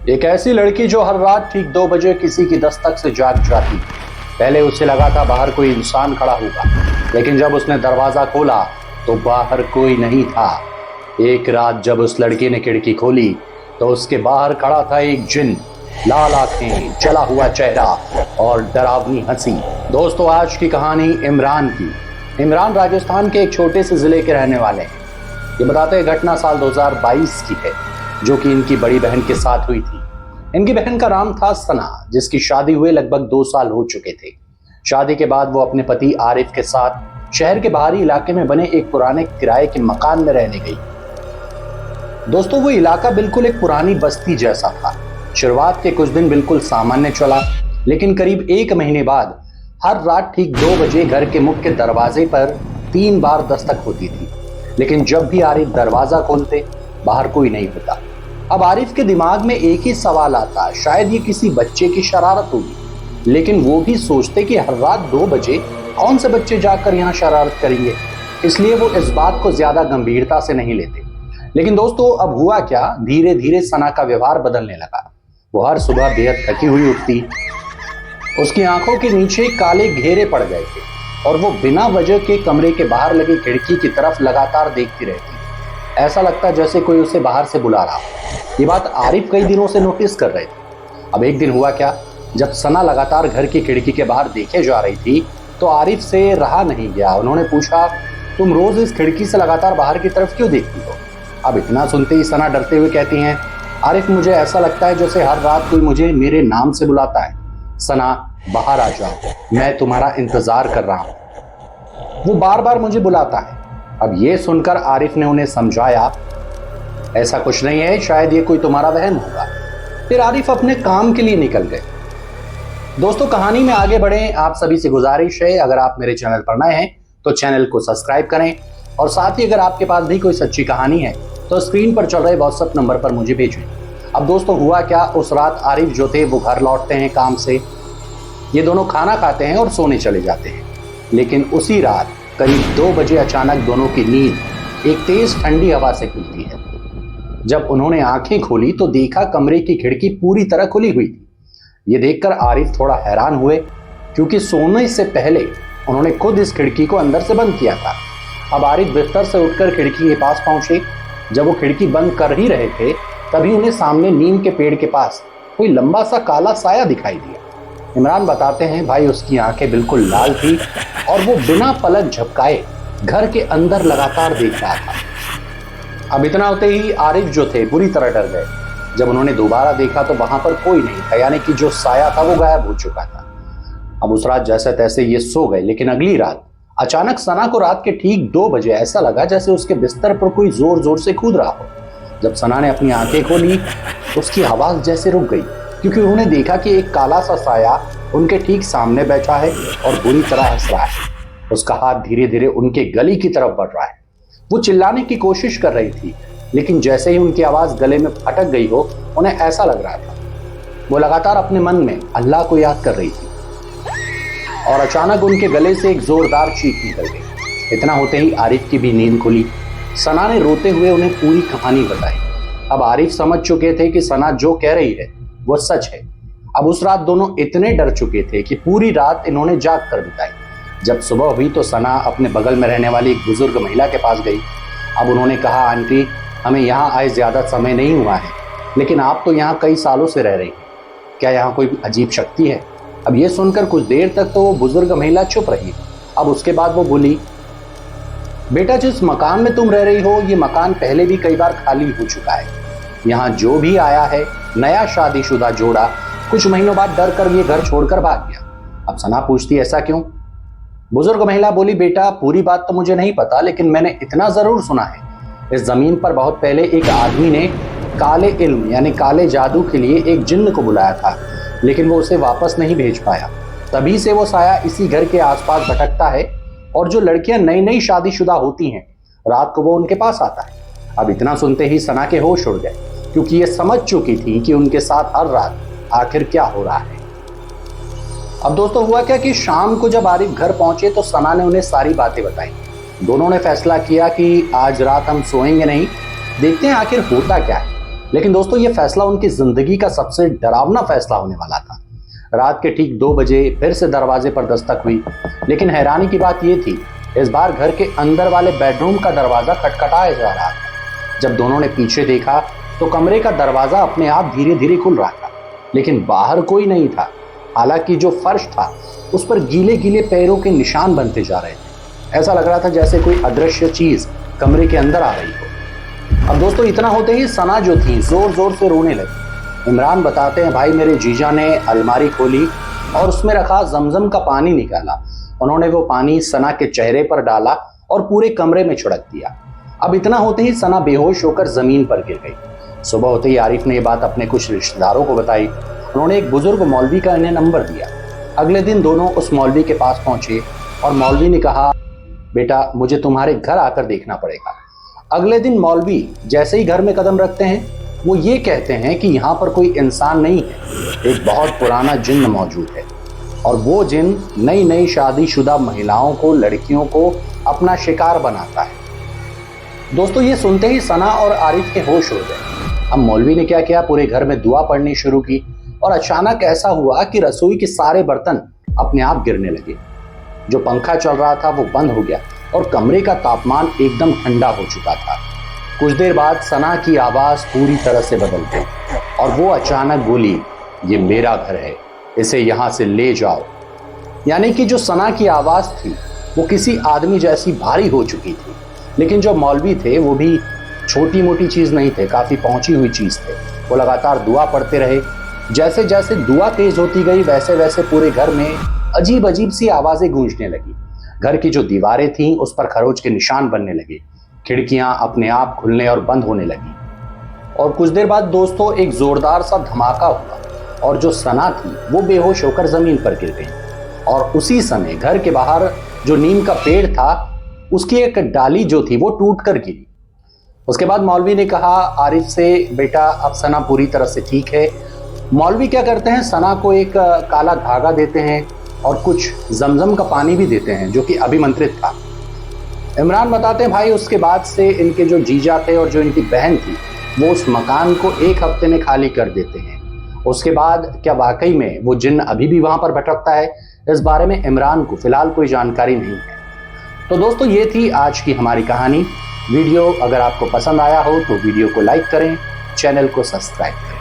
एक ऐसी लड़की जो हर रात ठीक 2 बजे किसी की दस्तक से जाग जाती। पहले उसे लगा था बाहर कोई इंसान खड़ा होगा, लेकिन जब उसने दरवाजा खोला तो बाहर कोई नहीं था। एक रात जब उस लड़की ने खिड़की खोली तो उसके बाहर खड़ा था एक जिन, लाल आंखें, जला हुआ चेहरा और डरावनी हंसी। दोस्तों, आज की कहानी इमरान की। इमरान राजस्थान के एक छोटे से जिले के रहने वाले हैं। ये बताते हैं घटना साल 2022 की है, जो कि इनकी बड़ी बहन के साथ हुई थी। इनकी बहन का नाम था सना, जिसकी शादी हुए लगभग 2 साल हो चुके थे। शादी के बाद वो अपने पति आरिफ के साथ शहर के बाहरी इलाके में बने एक पुराने किराए के मकान में रहने गई। दोस्तों, वो इलाका बिल्कुल एक पुरानी बस्ती जैसा था। शुरुआत के कुछ दिन बिल्कुल सामान्य चला, लेकिन करीब 1 महीने बाद हर रात ठीक 2 बजे घर के मुख्य दरवाजे पर 3 बार दस्तक होती थी। लेकिन जब भी आरिफ दरवाजा खोलते, बाहर कोई नहीं होता। अब आरिफ के दिमाग में एक ही सवाल आता, शायद ये किसी बच्चे की शरारत होगी। लेकिन वो भी सोचते कि हर रात 2 बजे कौन से बच्चे जाकर यहाँ शरारत करेंगे, इसलिए वो इस बात को ज्यादा गंभीरता से नहीं लेते। लेकिन दोस्तों, अब हुआ क्या, धीरे धीरे सना का व्यवहार बदलने लगा। वो हर सुबह बेहद थकी हुई उठती, उसकी आंखों के नीचे काले घेरे पड़ गए थे और वो बिना वजह के कमरे के बाहर लगी खिड़की की तरफ लगातार देखती रहती। ऐसा लगता जैसे कोई उसे बाहर से बुला रहा हो। ये बात आरिफ कई दिनों से नोटिस कर रहे थे। अब एक दिन हुआ क्या, जब सना लगातार घर की खिड़की के बाहर देखे जा रही थी तो आरिफ से रहा नहीं गया। उन्होंने पूछा, तुम रोज इस खिड़की से लगातार बाहर की तरफ क्यों देखती हो? अब इतना सुनते ही सना डरते हुए कहती हैं, आरिफ, मुझे ऐसा लगता है जैसे हर रात कोई मुझे मेरे नाम से बुलाता है। सना, बाहर आ जाओ, मैं तुम्हारा इंतजार कर रहा हूं। वो बार बार मुझे बुलाता है। अब ये सुनकर आरिफ ने उन्हें समझाया, ऐसा कुछ नहीं है, शायद ये कोई तुम्हारा वहम होगा। फिर आरिफ अपने काम के लिए निकल गए। दोस्तों, कहानी में आगे बढ़े, आप सभी से गुजारिश है, अगर आप मेरे चैनल पर नए हैं तो चैनल को सब्सक्राइब करें और साथ ही अगर आपके पास भी कोई सच्ची कहानी है तो स्क्रीन पर चल रहे व्हाट्सएप नंबर पर मुझे भेजें। अब दोस्तों, हुआ क्या, उस रात आरिफ जो थे वो घर लौटते हैं काम से। ये दोनों खाना खाते हैं और सोने चले जाते हैं। लेकिन उसी रात करीब 2 बजे अचानक दोनों की नींद एक तेज ठंडी हवा से खुलती है। जब उन्होंने आंखें खोली तो देखा कमरे की खिड़की पूरी तरह खुली हुई थी। ये देखकर आरिफ थोड़ा हैरान हुए, क्योंकि सोने से पहले उन्होंने खुद इस खिड़की को अंदर से बंद किया था। अब आरिफ बिस्तर से उठकर खिड़की के पास पहुंचे। जब वो खिड़की बंद कर ही रहे थे, तभी उन्हें सामने नीम के पेड़ के पास कोई लंबा सा काला साया दिखाई दिया। इमरान बताते हैं, भाई, उसकी आंखें बिल्कुल लाल थी और वो बिना पलक झपकाए घर के अंदर लगातार देख रहा था। अब इतना होते ही आरिफ जो थे बुरी तरह डर गए। जब उन्होंने दोबारा देखा तो वहां पर कोई नहीं था, यानी कि जो साया था वो गायब हो चुका था। अब उस रात जैसे तैसे ये सो गए। लेकिन अगली रात अचानक सना को रात के ठीक 2 बजे ऐसा लगा जैसे उसके बिस्तर पर कोई जोर जोर से कूद रहा हो। जब सना ने अपनी आंखें खोली, उसकी आवाज जैसे रुक गई, क्योंकि उन्होंने देखा कि एक काला सा साया उनके ठीक सामने बैठा है और बुरी तरह हंस रहा है। उसका हाथ धीरे धीरे उनके गले की तरफ बढ़ रहा है। वो चिल्लाने की कोशिश कर रही थी, लेकिन जैसे ही उनकी आवाज गले में फटक गई हो, उन्हें ऐसा लग रहा था वो लगातार अपने मन में अल्लाह को याद कर रही थी। और अचानक उनके गले से एक जोरदार चीख निकल गई। इतना होते ही आरिफ की भी नींद खुली। सना ने रोते हुए उन्हें पूरी कहानी बताई। अब आरिफ समझ चुके थे कि सना जो कह रही है वो सच है। अब उस रात दोनों इतने डर चुके थे कि पूरी रात इन्होंने जाग कर बिताई। जब सुबह हुई तो सना अपने बगल में रहने वाली एक बुजुर्ग महिला के पास गई। अब उन्होंने कहा, आंटी, हमें यहाँ आए ज्यादा समय नहीं हुआ है, लेकिन आप तो यहाँ कई सालों से रह रही हैं। क्या यहाँ कोई अजीब शक्ति है? अब ये सुनकर कुछ देर तक तो वो बुजुर्ग महिला चुप रही। अब उसके बाद वो बोली, बेटा, जिस मकान में तुम रह रही हो, ये मकान पहले भी कई बार खाली हो चुका है। यहाँ जो भी आया है, नया शादीशुदा जोड़ा, कुछ महीनों बाद डर कर ये घर छोड़कर भाग गया। अब सना पूछती, ऐसा क्यों? बुजुर्ग महिला बोली, बेटा, पूरी बात तो मुझे नहीं पता, लेकिन मैंने इतना जरूर सुना है, इस जमीन पर बहुत पहले एक आदमी ने काले इल्म यानी काले जादू के लिए एक जिन्न को बुलाया था, लेकिन वो उसे वापस नहीं भेज पाया। तभी से वो साया इसी घर के आसपास भटकता है और जो लड़कियां नई नई शादीशुदा होती हैं, रात को वो उनके पास आता है। अब इतना सुनते ही सना के होश उड़ गए, क्योंकि ये समझ चुकी थी कि उनके साथ हर रात आखिर क्या हो रहा है। अब दोस्तों, हुआ क्या कि शाम को जब आरिफ घर पहुंचे तो सना ने उन्हें सारी बातें बताई। दोनों ने फैसला किया कि आज रात हम सोएंगे नहीं, देखते हैं आखिर होता क्या है। लेकिन दोस्तों ये फैसला उनकी जिंदगी का सबसे डरावना फैसला होने वाला था। रात के ठीक 2 बजे फिर से दरवाजे पर दस्तक हुई, लेकिन हैरानी की बात यह थी, इस बार घर के अंदर वाले बेडरूम का दरवाजा खटखटाया जा रहा था। जब दोनों ने पीछे देखा तो कमरे का दरवाजा अपने आप धीरे धीरे खुल रहा था, लेकिन बाहर कोई नहीं था। हालांकि जो फर्श था उस पर गीले गीले पैरों के निशान बनते जा रहे थे। ऐसा लग रहा था जैसे कोई अदृश्य चीज कमरे के अंदर आ रही हो। अब दोस्तों इतना होते ही सना जो थी जोर जोर से रोने लगी। इमरान बताते हैं, भाई मेरे जीजा ने अलमारी खोली और उसमें रखा जमजम का पानी निकाला। उन्होंने वो पानी सना के चेहरे पर डाला और पूरे कमरे में छिड़क दिया। अब इतना होते ही सना बेहोश होकर जमीन पर गिर गई। सुबह होते ही आरिफ ने ये बात अपने कुछ रिश्तेदारों को बताई। उन्होंने एक बुजुर्ग मौलवी का इन्हें नंबर दिया। अगले दिन दोनों उस मौलवी के पास पहुंचे और मौलवी ने कहा, बेटा मुझे तुम्हारे घर आकर देखना पड़ेगा। अगले दिन मौलवी जैसे ही घर में कदम रखते हैं वो ये कहते हैं कि यहाँ पर कोई इंसान नहीं है, एक बहुत पुराना जिन्न मौजूद है और वो जिन्न नई नई शादीशुदा महिलाओं को, लड़कियों को अपना शिकार बनाता है। दोस्तों ये सुनते ही सना और आरिफ के होश उड़ गए। अब मौलवी ने क्या किया, पूरे घर में दुआ पढ़नी शुरू की और अचानक ऐसा हुआ कि रसोई के सारे बर्तन अपने आप गिरने लगे। जो पंखा चल रहा था वो बंद हो गया और कमरे का तापमान एकदम ठंडा हो चुका था। कुछ देर बाद सना की आवाज पूरी तरह से बदल गई और वो अचानक बोली, ये मेरा घर है, इसे यहां से ले जाओ। यानी कि जो सना की आवाज थी वो किसी आदमी जैसी भारी हो चुकी थी, लेकिन जो मौलवी थे वो भी छोटी मोटी चीज नहीं थे, काफी पहुंची हुई चीज थे। वो लगातार दुआ पढ़ते रहे। जैसे जैसे दुआ तेज होती गई वैसे वैसे पूरे घर में अजीब अजीब सी आवाजें गूंजने लगी। घर की जो दीवारें थीं उस पर खरोच के निशान बनने लगे। खिड़कियां अपने आप खुलने और बंद होने लगी। और कुछ देर बाद दोस्तों एक जोरदार सा धमाका हुआ और जो सना थी वो बेहोश होकर जमीन पर गिर गई। और उसी समय घर के बाहर जो नीम का पेड़ था उसकी एक डाली जो थी वो टूट कर गिरी। उसके बाद मौलवी ने कहा आरिफ से, बेटा अब सना पूरी तरह से ठीक है। मौलवी क्या करते हैं, सना को एक काला धागा देते हैं और कुछ जमजम का पानी भी देते हैं जो कि अभिमंत्रित था। इमरान बताते हैं, भाई उसके बाद से इनके जो जीजा थे और जो इनकी बहन थी वो उस मकान को 1 हफ्ते में खाली कर देते हैं। उसके बाद क्या वाकई में वो जिन्न अभी भी वहां पर भटकता है, इस बारे में इमरान को फिलहाल कोई जानकारी नहीं है। तो दोस्तों ये थी आज की हमारी कहानी। वीडियो अगर आपको पसंद आया हो तो वीडियो को लाइक करें, चैनल को सब्सक्राइब करें।